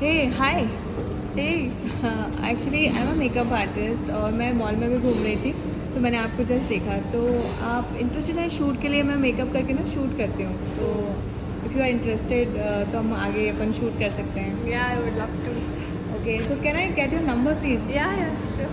Hey hi hey actually I am a makeup artist और मैं mall में भी घूम रही थी तो मैंने आपको जस्ट देखा। तो आप इंटरेस्टेड हैं शूट के लिए? मैं मेकअप करके ना शूट करती हूँ, तो इफ़ यू आर इंटरेस्टेड तो हम आगे अपन शूट कर सकते हैं। Yeah, I would love to. Okay, तो can I get your number please? Yeah, sure.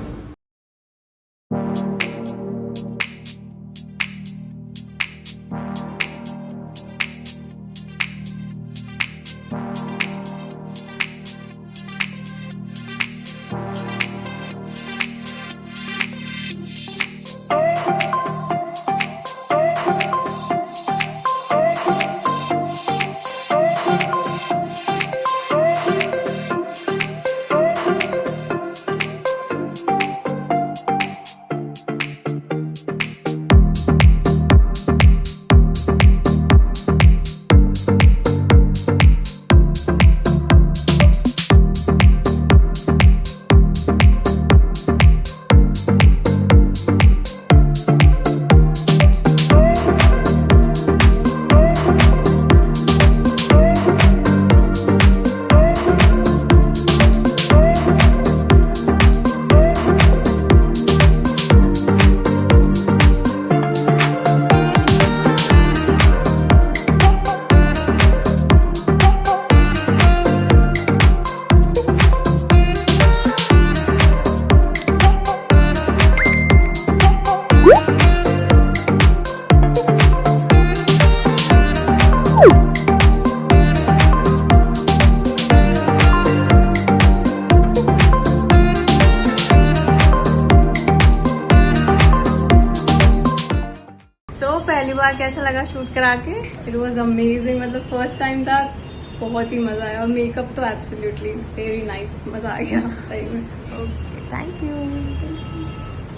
पहली बार कैसा लगा शूट करा के? It was amazing. मतलब फर्स्ट टाइम था, बहुत ही मजा आया और मेकअप तो एब्सोल्युटली वेरी नाइस, मजा आ गया सही में। Okay, thank you.